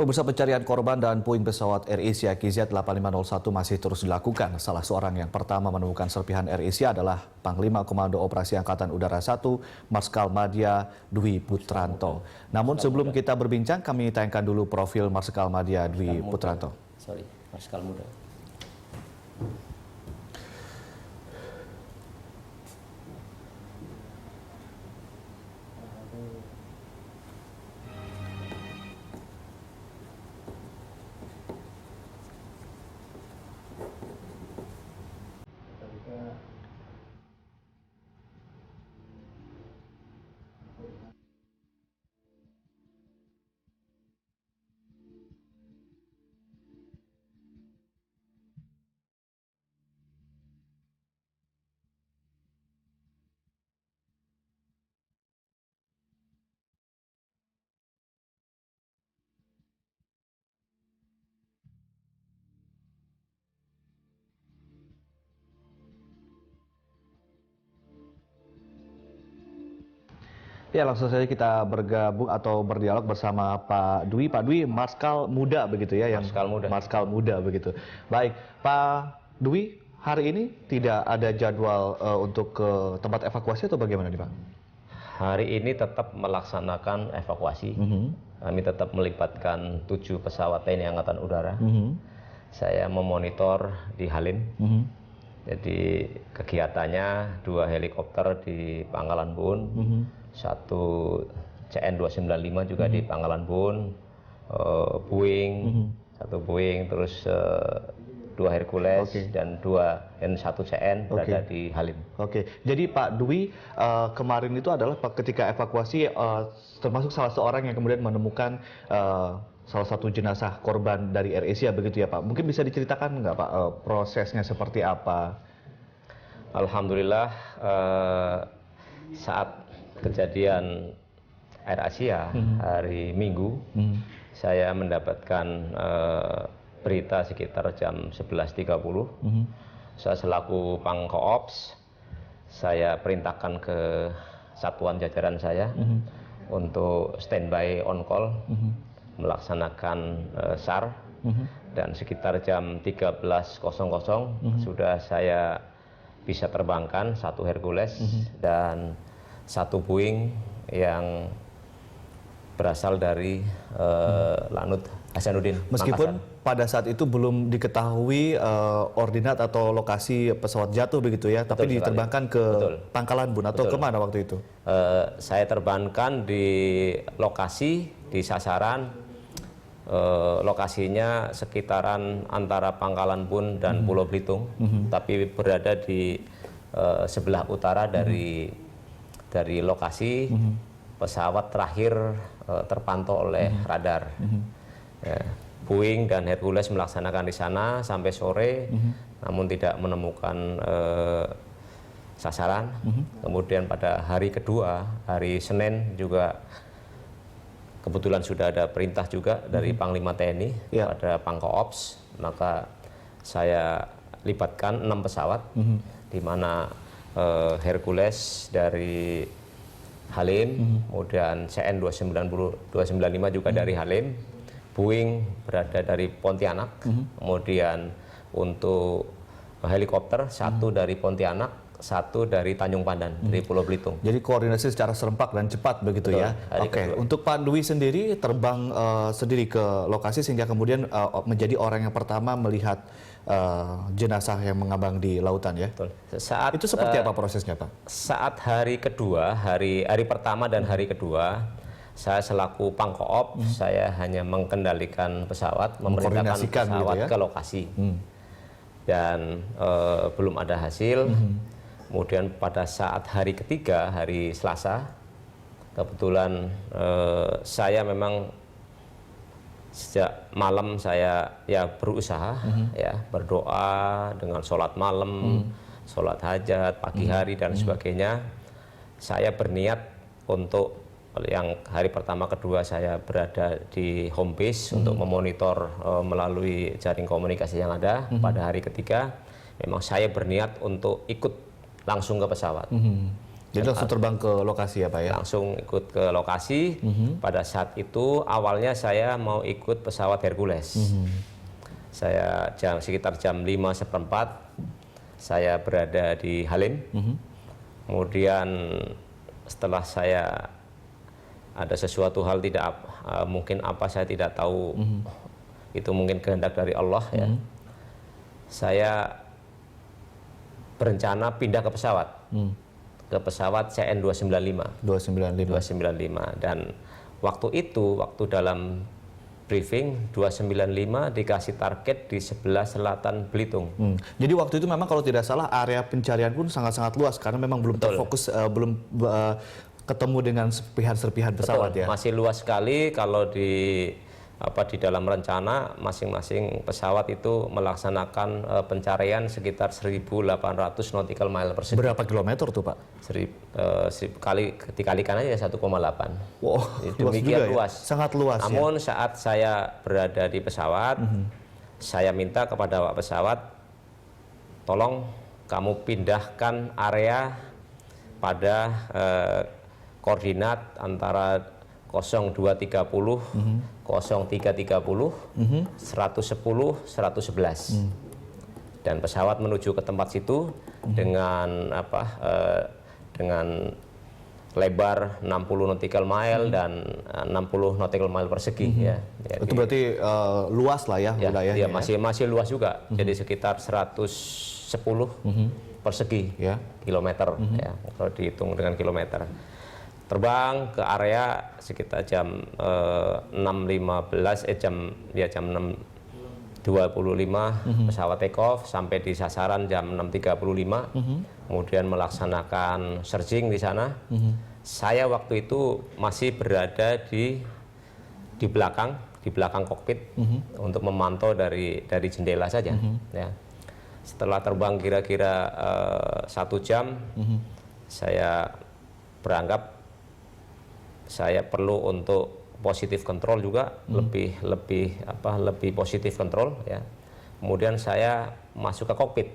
Pemirsa, pencarian korban dan puing pesawat AirAsia KZ8501 masih terus dilakukan. Salah seorang yang pertama menemukan serpihan AirAsia adalah Panglima Komando Operasi Angkatan Udara 1, Marskal Madya Dwi Putranto. Namun sebelum kita berbincang, kami tayangkan dulu profil Marskal Madya Dwi Putranto. Marskal Muda. Ya, langsung saja kita bergabung atau berdialog bersama Pak Dwi. Pak Dwi, Marskal Muda begitu ya, yang Marskal Muda begitu. Baik, Pak Dwi, hari ini tidak ada jadwal untuk ke tempat evakuasi atau bagaimana nih, Pak? Hari ini tetap melaksanakan evakuasi. Kami tetap melibatkan 7 pesawat TNI Angkatan Udara. Saya memonitor di Halim. Jadi kegiatannya 2 helikopter di Pangkalan Bun, 1 CN295 juga di Pangkalan Bun, Boeing, 1 Boeing, terus 2 Hercules dan 2 N1 CN berada di Halim. Jadi Pak Dwi, kemarin itu adalah ketika evakuasi termasuk salah seorang yang kemudian menemukan salah satu jenazah korban dari AirAsia begitu ya Pak. Mungkin bisa diceritakan nggak Pak prosesnya seperti apa? Alhamdulillah saat kejadian AirAsia hari Minggu saya mendapatkan berita sekitar jam 11.30. Saya selaku Pangkoops, saya perintahkan ke satuan jajaran saya untuk standby on call, melaksanakan SAR, dan sekitar jam 13.00 sudah saya bisa terbangkan 1 Hercules dan 1 Boeing yang berasal dari Lanut Hasanuddin. Meskipun Makassar. pada saat itu belum diketahui ordinat atau lokasi pesawat jatuh begitu ya, tapi diterbangkan ke Pangkalan Bun atau kemana waktu itu? Saya terbangkan di lokasi, di sasaran, lokasinya sekitaran antara Pangkalan Bun dan Pulau Belitung, tapi berada di sebelah utara dari lokasi pesawat terakhir terpantau oleh radar. Boeing dan Hercules melaksanakan di sana sampai sore, namun tidak menemukan sasaran. Kemudian pada hari kedua, hari Senin juga kebetulan sudah ada perintah juga dari Panglima TNI pada Pangkoops, maka saya libatkan 6 pesawat, di mana Hercules dari Halim, kemudian CN295 juga dari Halim, Boeing berada dari Pontianak, kemudian untuk helikopter 1 dari Pontianak, 1 dari Tanjung Pandan, dari Pulau Belitung. Jadi koordinasi secara serempak dan cepat begitu. Betul, ya. Untuk Pak Dwi sendiri terbang sendiri ke lokasi sehingga kemudian menjadi orang yang pertama melihat jenazah yang mengambang di lautan ya. Betul. Itu seperti apa prosesnya Pak? Saat hari kedua, hari pertama dan hari kedua, saya selaku Pangkoop, saya hanya mengendalikan pesawat, memerintahkan pesawat gitu ya? Ke lokasi. Dan belum ada hasil. Kemudian pada saat hari ketiga, hari Selasa, kebetulan saya memang sejak malam saya ya berusaha ya berdoa dengan sholat malam, sholat hajat, pagi hari dan sebagainya. Saya berniat untuk yang hari pertama kedua saya berada di home base untuk memonitor melalui jaring komunikasi yang ada. Pada hari ketiga memang saya berniat untuk ikut langsung ke pesawat. Jadi langsung terbang ke lokasi ya Pak ya? Langsung ikut ke lokasi. Pada saat itu awalnya saya mau ikut pesawat Hercules. Saya sekitar jam 5:15 saya berada di Halim. Kemudian setelah saya ada sesuatu hal tidak mungkin apa saya tidak tahu, itu mungkin kehendak dari Allah ya. Saya berencana pindah ke pesawat. Ke pesawat CN295 dan waktu itu dalam briefing 295 dikasih target di sebelah selatan Belitung. Jadi waktu itu memang kalau tidak salah area pencarian pun sangat-sangat luas karena memang belum terfokus, belum ketemu dengan serpihan-serpihan pesawat. Betul, ya. masih luas sekali. Kalau di dalam rencana masing-masing pesawat itu melaksanakan pencarian sekitar 1.800 nautical mile persegi. Berapa kilometer tuh Pak? Dikalikan aja 1,8. Wow, demikian luas. Sangat luas. Namun saat saya berada di pesawat, saya minta kepada awak pesawat, tolong kamu pindahkan area pada koordinat antara 0230, 0330, 110, 111. Dan pesawat menuju ke tempat situ dengan dengan lebar 60 nautical mile dan 60 nautical mile persegi ya. Jadi, itu berarti luas lah ya wilayahnya. Ya, masih luas juga. Jadi sekitar 110 persegi kilometer ya, kalau dihitung dengan kilometer. Terbang ke area sekitar jam 6.15 jam 6.25 pesawat take off sampai di sasaran jam 6.35. Kemudian melaksanakan searching di sana. Saya waktu itu masih berada di belakang kokpit untuk memantau dari jendela saja ya. Setelah terbang kira-kira 1 jam, saya beranggap saya perlu untuk positif control juga, lebih positif control ya. Kemudian saya masuk ke kokpit.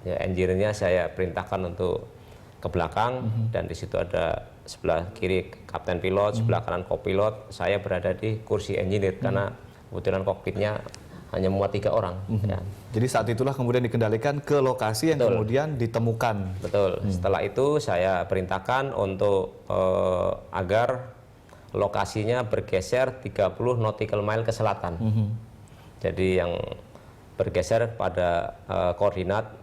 Ya, engineer-nya saya perintahkan untuk ke belakang dan di situ ada sebelah kiri kapten pilot, sebelah kanan kopilot. Saya berada di kursi engineer karena kebetulan kokpitnya hanya muat 3 orang. Ya. Jadi saat itulah kemudian dikendalikan ke lokasi yang kemudian ditemukan. Betul. Setelah itu saya perintahkan untuk agar lokasinya bergeser 30 nautical mile ke selatan. Jadi yang bergeser pada koordinat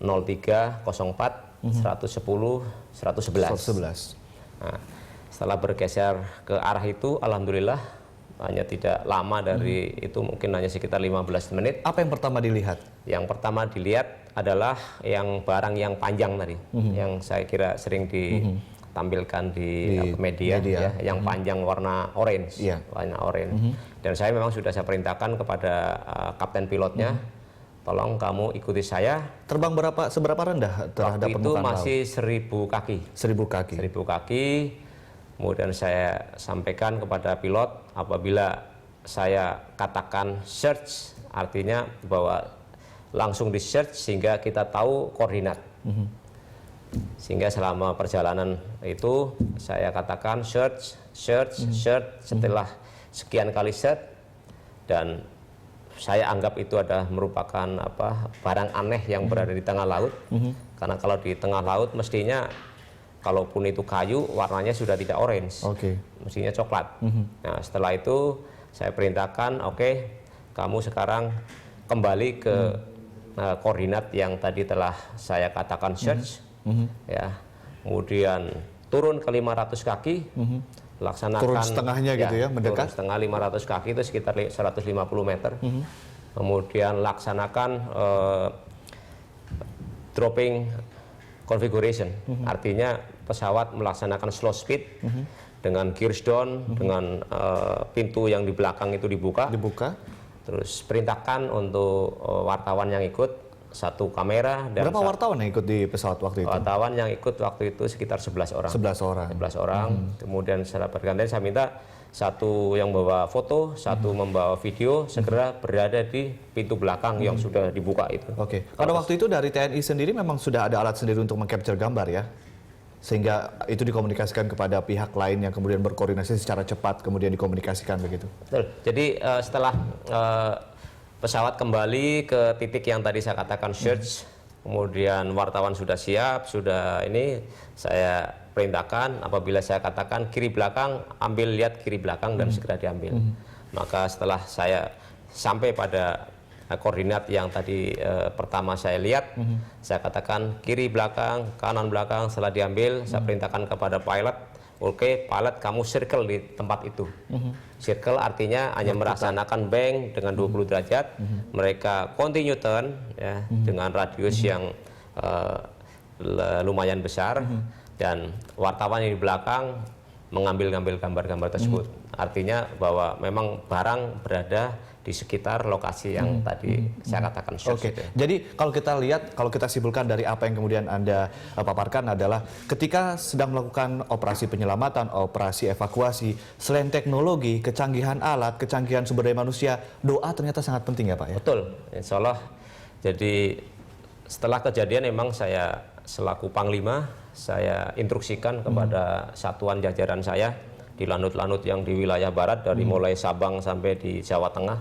0304, 110, 111. Nah, setelah bergeser ke arah itu, alhamdulillah hanya tidak lama dari itu, mungkin hanya sekitar 15 menit. Apa yang pertama dilihat? Yang pertama dilihat adalah yang barang yang panjang tadi, yang saya kira sering ditampilkan di media. Ya, yang panjang warna orange, warna orange. Dan saya memang sudah saya perintahkan kepada kapten pilotnya, tolong kamu ikuti saya. Terbang seberapa rendah terhadap permukaan laut? Waktu itu masih 1.000 kaki. 1.000 kaki. 1.000 kaki. Kemudian saya sampaikan kepada pilot, apabila saya katakan search, artinya bahwa langsung di search sehingga kita tahu koordinat. Sehingga selama perjalanan itu saya katakan search. Setelah sekian kali search, dan saya anggap itu adalah merupakan barang aneh yang berada di tengah laut. Karena kalau di tengah laut mestinya kalaupun itu kayu, warnanya sudah tidak orange, mestinya coklat. Nah, setelah itu saya perintahkan, kamu sekarang kembali ke koordinat yang tadi telah saya katakan search, ya. Kemudian turun ke 500 kaki, laksanakan turun setengahnya gitu ya, mendekat. Turun setengah 500 kaki itu sekitar 150 meter. Kemudian laksanakan dropping configuration, artinya pesawat melaksanakan slow speed dengan gears down, dengan pintu yang di belakang itu dibuka. Terus perintahkan untuk wartawan yang ikut 1 kamera. Dan berapa wartawan yang ikut di pesawat waktu itu? Wartawan yang ikut waktu itu sekitar 11 orang. 11 orang. 11 orang. Kemudian secara bergantian saya minta 1 yang membawa foto, 1 membawa video, segera berada di pintu belakang yang sudah dibuka itu. Pada waktu itu dari TNI sendiri memang sudah ada alat sendiri untuk meng-capture gambar ya? sehingga itu dikomunikasikan kepada pihak lain yang kemudian berkoordinasi secara cepat kemudian dikomunikasikan begitu. Betul. Jadi setelah pesawat kembali ke titik yang tadi saya katakan search, kemudian wartawan sudah siap, sudah ini saya perintahkan apabila saya katakan kiri belakang, ambil lihat kiri belakang dan segera diambil. Maka setelah saya sampai pada koordinat yang tadi pertama saya lihat, saya katakan kiri belakang, kanan belakang, setelah diambil saya perintahkan kepada pilot, oke, pilot kamu circle di tempat itu. Circle artinya hanya melaksanakan bank dengan 20 derajat, mereka continue turn ya, dengan radius yang lumayan besar, dan wartawan yang di belakang mengambil gambar-gambar tersebut. Artinya bahwa memang barang berada di sekitar lokasi yang tadi saya katakan. Oke. Jadi kalau kita lihat, kalau kita simpulkan dari apa yang kemudian Anda paparkan adalah ketika sedang melakukan operasi penyelamatan, operasi evakuasi, selain teknologi, kecanggihan alat, kecanggihan sumber daya manusia, doa ternyata sangat penting ya Pak ya? Betul, insya Allah. Jadi setelah kejadian memang saya selaku Panglima, saya instruksikan kepada satuan jajaran saya di lanut-lanut yang di wilayah barat dari mulai Sabang sampai di Jawa Tengah.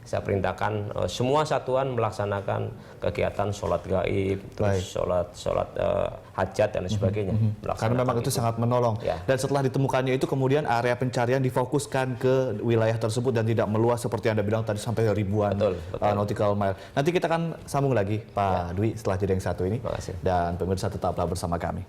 Saya perintahkan semua satuan melaksanakan kegiatan sholat gaib, terus sholat hajat dan sebagainya. Karena memang itu sangat menolong. Ya. Dan setelah ditemukannya itu kemudian area pencarian difokuskan ke wilayah tersebut dan tidak meluas seperti Anda bilang tadi sampai ribuan nautical mile. Nanti kita akan sambung lagi Pak Dwi setelah jeda yang satu ini. Terima kasih. Dan pemirsa tetaplah bersama kami.